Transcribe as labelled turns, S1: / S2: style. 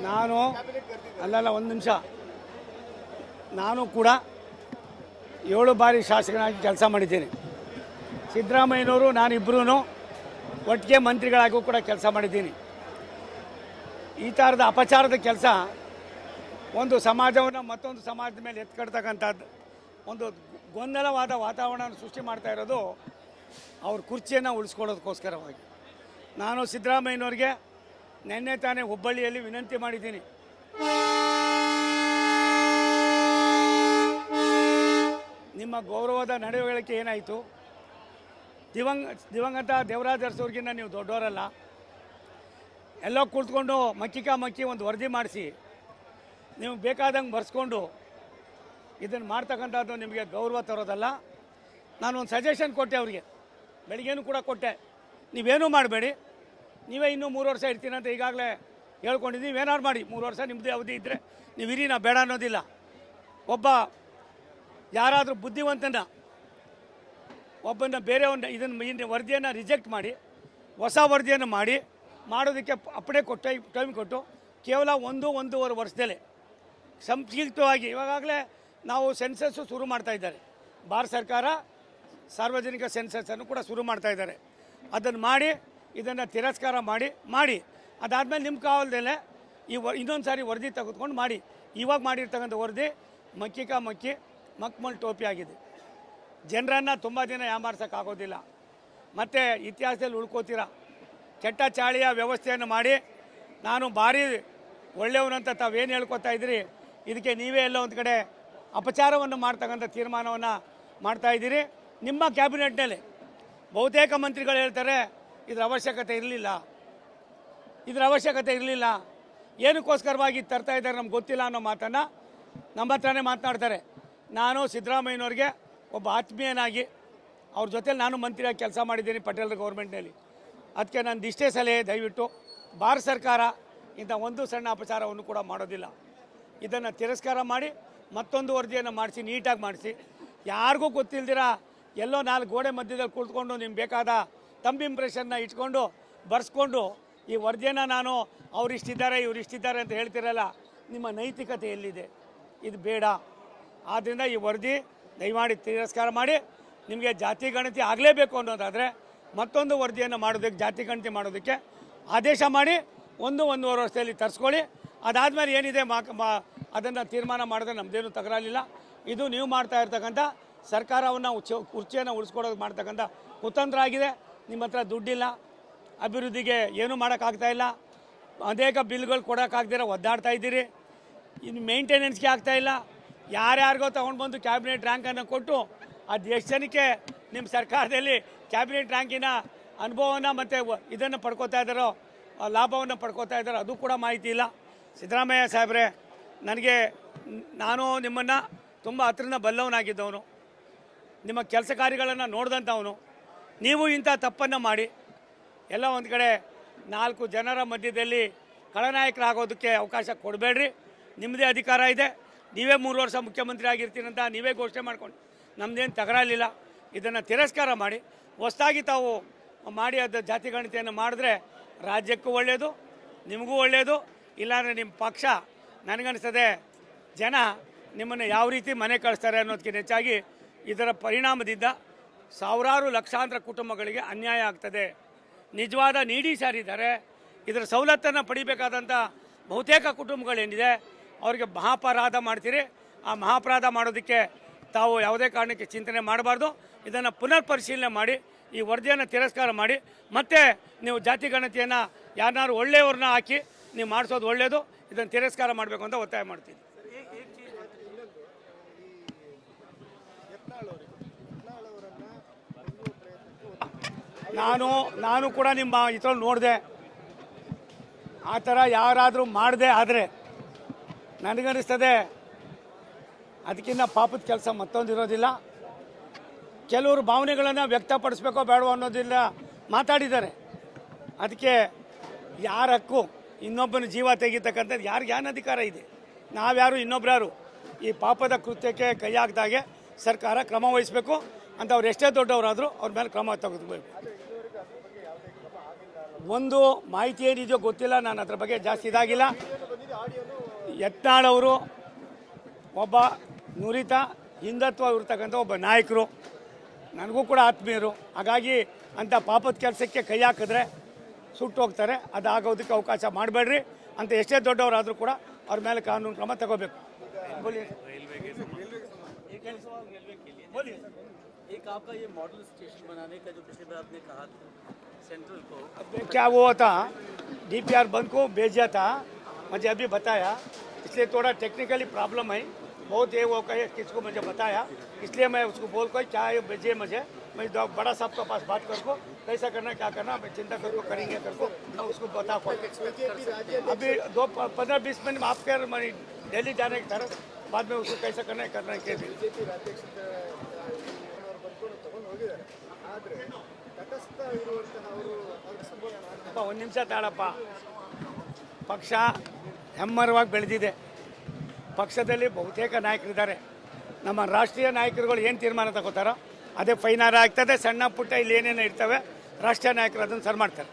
S1: ನಾನು ಅಲ್ಲಲ್ಲ ಒಂದು ನಿಮಿಷ, ನಾನು ಕೂಡ 7 ಬಾರಿ ಶಾಸಕನಾಗಿ ಕೆಲಸ ಮಾಡಿದ್ದೇನೆ. ಸಿದ್ದರಾಮಯ್ಯನವರು ನಾನಿಬ್ಬರೂ ಒಟ್ಟಿಗೆ ಮಂತ್ರಿಗಳಾಗೂ ಕೂಡ ಕೆಲಸ ಮಾಡಿದ್ದೀನಿ. ಈ ಥರದ ಅಪಚಾರದ ಕೆಲಸ ಒಂದು ಸಮಾಜವನ್ನು ಮತ್ತೊಂದು ಸಮಾಜದ ಮೇಲೆ ಎತ್ಕಡ್ತಕ್ಕಂಥದ್ದು ಒಂದು ಗೊಂದಲವಾದ ವಾತಾವರಣವನ್ನು ಸೃಷ್ಟಿ ಮಾಡ್ತಾ ಇರೋದು ಅವ್ರ ಕುರ್ಚಿಯನ್ನು ಉಳಿಸ್ಕೊಳ್ಳೋದಕ್ಕೋಸ್ಕರವಾಗಿ. ನಾನು ಸಿದ್ದರಾಮಯ್ಯನವ್ರಿಗೆ ನಿನ್ನೆ ತಾನೇ ಹುಬ್ಬಳ್ಳಿಯಲ್ಲಿ ವಿನಂತಿ ಮಾಡಿದ್ದೀನಿ. ನಿಮ್ಮ ಗೌರವದ ನಡವಳಿಕೆ ಏನಾಯಿತು? ದಿವಂಗತ ದೇವರಾಜ ಅರಸವ್ರಿಗಿನ್ನ ನೀವು ದೊಡ್ಡವರಲ್ಲ. ಎಲ್ಲೋ ಕುಳಿತುಕೊಂಡು ಮಕ್ಕಿ ಒಂದು ವರದಿ ಮಾಡಿಸಿ ನೀವು ಬೇಕಾದಂಗೆ ಬರ್ಸ್ಕೊಂಡು ಇದನ್ನು ಮಾಡ್ತಕ್ಕಂಥದ್ದು ನಿಮಗೆ ಗೌರವ ತರೋದಲ್ಲ. ನಾನು ಒಂದು ಸಜೆಷನ್ ಕೊಟ್ಟೆ ಅವರಿಗೆ, ಬೆಳಿಗ್ಗೆನೂ ಕೂಡ ಕೊಟ್ಟೆ. ನೀವೇನೂ ಮಾಡಬೇಡಿ, ನೀವೇ ಇನ್ನೂ 3 ವರ್ಷ ಇರ್ತೀನಿ ಅಂತ ಈಗಾಗಲೇ ಹೇಳ್ಕೊಂಡಿದ್ದೀವಿ. ನೀವೇನಾದ್ರು ಮಾಡಿ, 3 ವರ್ಷ ನಿಮ್ಮದೇ ಅವಧಿ ಇದ್ದರೆ ನೀವು ಇರಿ, ನಾ ಬೇಡ ಅನ್ನೋದಿಲ್ಲ. ಒಬ್ಬ ಯಾರಾದರೂ ಬುದ್ಧಿವಂತನ ಒಬ್ಬನ ಬೇರೆಯವನ್ನ ಇದನ್ನು ವರದಿಯನ್ನು ರಿಜೆಕ್ಟ್ ಮಾಡಿ ಹೊಸ ವರದಿಯನ್ನು ಮಾಡೋದಕ್ಕೆ ಅಪ್ಪಣೆ ಕೊಟ್ಟು ಟೈಮ್ ಕೊಟ್ಟು ಕೇವಲ 1-1.5 ವರ್ಷದಲ್ಲೇ ಸಂಕ್ಷಿಪ್ತವಾಗಿ ಇವಾಗಲೇ ನಾವು ಸೆನ್ಸಸ್ಸು ಶುರು ಮಾಡ್ತಾ ಇದ್ದಾರೆ. ಭಾರತ ಸರ್ಕಾರ ಸಾರ್ವಜನಿಕ ಸೆನ್ಸಸ್ಸನ್ನು ಕೂಡ ಶುರು ಮಾಡ್ತಾ ಇದ್ದಾರೆ. ಅದನ್ನು ಮಾಡಿ ಇದನ್ನು ತಿರಸ್ಕಾರ ಮಾಡಿ ಅದಾದಮೇಲೆ ನಿಮ್ಮ ಕಾವಲದಲ್ಲೇ ಇನ್ನೊಂದು ಸಾರಿ ವರದಿ ತೆಗೆದುಕೊಂಡು ಮಾಡಿ. ಇವಾಗ ಮಾಡಿರ್ತಕ್ಕಂಥ ವರದಿ ಮಕ್ಮಲ್ ಟೋಪಿ ಆಗಿದೆ. ಜನರನ್ನು ತುಂಬ ದಿನ ಯಾಮಾರ್ಸೋಕ್ಕಾಗೋದಿಲ್ಲ. ಮತ್ತು ಇತಿಹಾಸದಲ್ಲಿ ಉಳ್ಕೋತೀರ. ಕೆಟ್ಟ ಚಾಳಿಯ ವ್ಯವಸ್ಥೆಯನ್ನು ಮಾಡಿ ನಾನು ಭಾರಿ ಒಳ್ಳೆಯವನಂತ ತಾವೇನು ಹೇಳ್ಕೊತಾ ಇದ್ದೀರಿ, ಇದಕ್ಕೆ ನೀವೇ ಎಲ್ಲ ಒಂದು ಕಡೆ ಅಪಚಾರವನ್ನು ಮಾಡ್ತಕ್ಕಂಥ ತೀರ್ಮಾನವನ್ನು ಮಾಡ್ತಾಯಿದ್ದೀರಿ. ನಿಮ್ಮ ಕ್ಯಾಬಿನೆಟ್ನಲ್ಲಿ ಬಹುತೇಕ ಮಂತ್ರಿಗಳು ಹೇಳ್ತಾರೆ ಇದರ ಅವಶ್ಯಕತೆ ಇರಲಿಲ್ಲ, ಏನಕ್ಕೋಸ್ಕರವಾಗಿ ತರ್ತಾ ಇದ್ದಾರೆ ನಮ್ಗೆ ಗೊತ್ತಿಲ್ಲ ಅನ್ನೋ ಮಾತನ್ನು ನಮ್ಮ ಹತ್ರನೇ ಮಾತನಾಡ್ತಾರೆ. ನಾನು ಸಿದ್ದರಾಮಯ್ಯನವ್ರಿಗೆ ಒಬ್ಬ ಆತ್ಮೀಯನಾಗಿ ಅವ್ರ ಜೊತೆಲಿ ನಾನು ಮಂತ್ರಿಯಾಗಿ ಕೆಲಸ ಮಾಡಿದ್ದೀನಿ ಪಟೇಲ್ರ ಗೌರ್ಮೆಂಟ್ನಲ್ಲಿ. ಅದಕ್ಕೆ ನಾನು ಇಷ್ಟೇ ಸಲಹೆ, ದಯವಿಟ್ಟು ಭಾರತ ಸರ್ಕಾರ ಇಂಥ ಒಂದು ಸಣ್ಣ ಅಪಚಾರವನ್ನು ಕೂಡ ಮಾಡೋದಿಲ್ಲ. ಇದನ್ನು ತಿರಸ್ಕಾರ ಮಾಡಿ ಮತ್ತೊಂದು ವರದಿಯನ್ನು ಮಾಡಿಸಿ, ನೀಟಾಗಿ ಮಾಡಿಸಿ, ಯಾರಿಗೂ ಗೊತ್ತಿಲ್ದಿರ ಎಲ್ಲೋ 4 ಗೋಡೆ ಮಧ್ಯದಲ್ಲಿ ಕುಳಿತುಕೊಂಡು ನಿಮ್ಗೆ ಬೇಕಾದ ತಂಬ್ ಇಂಪ್ರೆಷನ್ನ ಇಟ್ಕೊಂಡು ಬರ್ಸ್ಕೊಂಡು ಈ ವರದಿಯನ್ನು ನಾನು ಅವರಿಷ್ಟಿದ್ದಾರೆ ಇವರಿಷ್ಟಿದ್ದಾರೆ ಅಂತ ಹೇಳ್ತಿರಲ್ಲ, ನಿಮ್ಮ ನೈತಿಕತೆ ಎಲ್ಲಿದೆ? ಇದು ಬೇಡ. ಆದ್ದರಿಂದ ಈ ವರದಿ ದಯಮಾಡಿ ತಿರಸ್ಕಾರ ಮಾಡಿ. ನಿಮಗೆ ಜಾತಿ ಗಣತಿ ಆಗಲೇಬೇಕು ಅನ್ನೋದಾದರೆ ಮತ್ತೊಂದು ವರದಿಯನ್ನು ಮಾಡೋದಕ್ಕೆ, ಜಾತಿ ಗಣತಿ ಮಾಡೋದಕ್ಕೆ ಆದೇಶ ಮಾಡಿ 1-1.5 ವರ್ಷದಲ್ಲಿ ತರಿಸ್ಕೊಳ್ಳಿ. ಅದಾದಮೇಲೆ ಏನಿದೆ ಅದನ್ನು ತೀರ್ಮಾನ ಮಾಡಿದ್ರೆ ನಮ್ಮದೇನು ತಕರಾರಿಲ್ಲ. ಇದು ನೀವು ಮಾಡ್ತಾ ಇರ್ತಕ್ಕಂಥ ಸರ್ಕಾರವನ್ನು ಕುರ್ಚಿಯನ್ನು ಉಳಿಸ್ಕೊಡೋದು ಮಾಡ್ತಕ್ಕಂಥ ಕುತಂತ್ರ ಆಗಿದೆ. ನಿಮ್ಮ ಹತ್ರ ದುಡ್ಡಿಲ್ಲ, ಅಭಿವೃದ್ಧಿಗೆ ಏನೂ ಮಾಡೋಕ್ಕಾಗ್ತಾಯಿಲ್ಲ, ಅನೇಕ ಬಿಲ್ಗಳು ಕೊಡೋಕ್ಕಾಗ್ದಿರ ಒದ್ದಾಡ್ತಾ ಇದ್ದೀರಿ. ಇನ್ನು ಮೇಂಟೆನೆನ್ಸ್ಗೆ ಆಗ್ತಾಯಿಲ್ಲ. ಯಾರ್ಯಾರಿಗೋ ತೊಗೊಂಡು ಕ್ಯಾಬಿನೆಟ್ ರ್ಯಾಂಕನ್ನು ಕೊಟ್ಟು ಅದು ಎಷ್ಟು ಜನಕ್ಕೆ ನಿಮ್ಮ ಸರ್ಕಾರದಲ್ಲಿ ಕ್ಯಾಬಿನೆಟ್ ರ್ಯಾಂಕಿನ ಅನುಭವವನ್ನು ಮತ್ತು ಇದನ್ನು ಪಡ್ಕೋತಾ ಇದ್ದಾರೋ, ಲಾಭವನ್ನು ಪಡ್ಕೋತಾ ಇದ್ದಾರೋ ಅದು ಕೂಡ ಮಾಹಿತಿ ಇಲ್ಲ. ಸಿದ್ದರಾಮಯ್ಯ ಸಾಹೇಬ್ರೆ, ನಾನು ನಿಮ್ಮನ್ನು ತುಂಬ ಹತ್ರದಿಂದ ಬಲ್ಲವನಾಗಿದ್ದವನು, ನಿಮ್ಮ ಕೆಲಸ ಕಾರ್ಯಗಳನ್ನು ನೋಡಿದಂಥವನು. ನೀವು ಇಂಥ ತಪ್ಪನ್ನು ಮಾಡಿ ಎಲ್ಲ ಒಂದು ಕಡೆ 4 ಜನರ ಮಧ್ಯದಲ್ಲಿ ಖಳನಾಯಕರಾಗೋದಕ್ಕೆ ಅವಕಾಶ ಕೊಡಬೇಡ್ರಿ. ನಿಮ್ಮದೇ ಅಧಿಕಾರ ಇದೆ, ನೀವೇ 3 ವರ್ಷ ಮುಖ್ಯಮಂತ್ರಿ ಆಗಿರ್ತೀನಿ ಅಂತ ನೀವೇ ಘೋಷಣೆ ಮಾಡ್ಕೊಂಡು ನಮ್ಮದೇನು ತಕರಾರಿಲ್ಲ. ಇದನ್ನು ತಿರಸ್ಕಾರ ಮಾಡಿ ಹೊಸದಾಗಿ ತಾವು ಮಾಡಿ ಅದು ಜಾತಿ ಗಣತಿಯನ್ನು ಮಾಡಿದ್ರೆ ರಾಜ್ಯಕ್ಕೂ ಒಳ್ಳೆಯದು, ನಿಮಗೂ ಒಳ್ಳೆಯದು. ಇಲ್ಲಾಂದರೆ ನಿಮ್ಮ ಪಕ್ಷ, ನನಗನ್ನಿಸ್ತದೆ ಜನ ನಿಮ್ಮನ್ನು ಯಾವ ರೀತಿ ಮನೆ ಕಳಿಸ್ತಾರೆ ಅನ್ನೋದಕ್ಕಿಂತ ಹೆಚ್ಚಾಗಿ ಇದರ ಪರಿಣಾಮದಿಂದ ಸಾವಿರಾರು ಲಕ್ಷಾಂತರ ಕುಟುಂಬಗಳಿಗೆ ಅನ್ಯಾಯ ಆಗ್ತದೆ. ನಿಜವಾದ ನೀಡಿ ಸಾರಿದ್ದಾರೆ. ಇದರ ಸವಲತ್ತನ್ನು ಪಡಿಬೇಕಾದಂಥ ಬಹುತೇಕ ಕುಟುಂಬಗಳೇನಿದೆ ಅವರಿಗೆ ಮಹಾಪರಾಧ ಮಾಡ್ತೀರಿ. ಆ ಮಹಾಪರಾಧ ಮಾಡೋದಕ್ಕೆ ತಾವು ಯಾವುದೇ ಕಾರಣಕ್ಕೆ ಚಿಂತನೆ ಮಾಡಬಾರ್ದು. ಇದನ್ನು ಪುನರ್ ಪರಿಶೀಲನೆ ಮಾಡಿ ಈ ವರದಿಯನ್ನು ತಿರಸ್ಕಾರ ಮಾಡಿ ಮತ್ತೆ ನೀವು ಜಾತಿ ಗಣತಿಯನ್ನು ಯಾರನ್ನಾರು ಒಳ್ಳೆಯವ್ರನ್ನ ಹಾಕಿ ನೀವು ಮಾಡಿಸೋದು ಒಳ್ಳೆಯದು. ಇದನ್ನು ತಿರಸ್ಕಾರ ಮಾಡಬೇಕು ಅಂತ ಒತ್ತಾಯ ಮಾಡ್ತೀನಿ. ನಾನು ಕೂಡ ನಿಮ್ಮ ಇದರಲ್ಲಿ ನೋಡಿದೆ. ಆ ಥರ ಯಾರಾದರೂ ಮಾಡದೆ ಆದರೆ ನನಗನ್ನಿಸ್ತದೆ ಅದಕ್ಕಿಂತ ಪಾಪದ ಕೆಲಸ ಮತ್ತೊಂದಿರೋದಿಲ್ಲ. ಕೆಲವರು ಭಾವನೆಗಳನ್ನು ವ್ಯಕ್ತಪಡಿಸ್ಬೇಕೋ ಬೇಡವೋ ಅನ್ನೋದಿಲ್ಲ ಮಾತಾಡಿದ್ದಾರೆ. ಅದಕ್ಕೆ ಯಾರ ಹಕ್ಕು ಇನ್ನೊಬ್ಬನ ಜೀವ ತೆಗಿತಕ್ಕಂಥದ್ದು ಯಾರಿಗೆ ಏನು ಅಧಿಕಾರ ಇದೆ? ನಾವ್ಯಾರು ಇನ್ನೊಬ್ರು ಈ ಪಾಪದ ಕೃತ್ಯಕ್ಕೆ ಕೈ ಹಾಕಿದಾಗೆ ಸರ್ಕಾರ ಕ್ರಮ ವಹಿಸಬೇಕು ಅಂತ. ಅವ್ರು ಎಷ್ಟೇ ದೊಡ್ಡವರಾದರೂ ಅವ್ರ ಮೇಲೆ ಕ್ರಮ ತೆಗೆದುಬೇಕು. ಒಂದು ಮಾಹಿತಿ ಏನಿದೆಯೋ ಗೊತ್ತಿಲ್ಲ, ನಾನು ಅದ್ರ ಬಗ್ಗೆ ಜಾಸ್ತಿ ಇದಾಗಿಲ್ಲ. ಯತ್ನಾಳ್ ಅವರು ಒಬ್ಬ ನುರಿತ ಹಿಂದುತ್ವ ಇರ್ತಕ್ಕಂಥ ಒಬ್ಬ ನಾಯಕರು, ನನಗೂ ಕೂಡ ಆತ್ಮೀಯರು. ಹಾಗಾಗಿ ಅಂಥ ಪಾಪದ ಕೆಲಸಕ್ಕೆ ಕೈ ಹಾಕಿದ್ರೆ ಸುಟ್ಟು ಹೋಗ್ತಾರೆ. ಅದು ಆಗೋದಕ್ಕೆ ಅವಕಾಶ ಮಾಡಬೇಡ್ರಿ ಅಂತ ಎಷ್ಟೇ ದೊಡ್ಡವರಾದರೂ ಕೂಡ ಅವ್ರ ಮೇಲೆ ಕಾನೂನು ಕ್ರಮ ತಗೋಬೇಕು.
S2: एक आपका ये मॉडल स्टेशन बनाने का जो पिछली बार आपने कहा था सेंट्रल को,
S1: अब क्या हुआ था, DPR बंद को भेजा था, मुझे अभी बताया, इसलिए थोड़ा टेक्निकली प्रॉब्लम है, बहुत ये वो कहे किसको मुझे बताया, इसलिए मैं उसको बोल कर क्या भेजे मुझे, मैं बड़ा साहब के पास बात करको कैसा करना क्या करना मैं चिंता करको करेंगे करको मैं उसको बता पाऊँ. अभी 15-20 मिनट में आपके मैं दिल्ली जाने की तरफ बाद में उसको कैसा करना है के ಒಂದು ನಿಮಿಷ ತಾಳಪ್ಪ. ಪಕ್ಷ ಹೆಮ್ಮರವಾಗಿ ಬೆಳೆದಿದೆ. ಪಕ್ಷದಲ್ಲಿ ಬಹುತೇಕ ನಾಯಕರಿದ್ದಾರೆ. ನಮ್ಮ ರಾಷ್ಟ್ರೀಯ ನಾಯಕರುಗಳು ಏನು ತೀರ್ಮಾನ ತಗೋತಾರೋ ಅದೇ ಫೈನಲ್ ಆಗ್ತದೆ. ಸಣ್ಣ ಪುಟ್ಟ ಇಲ್ಲಿ ಏನೇನು ಇರ್ತವೆ ರಾಷ್ಟ್ರೀಯ ನಾಯಕರು ಅದನ್ನು ಸರಿ ಮಾಡ್ತಾರೆ.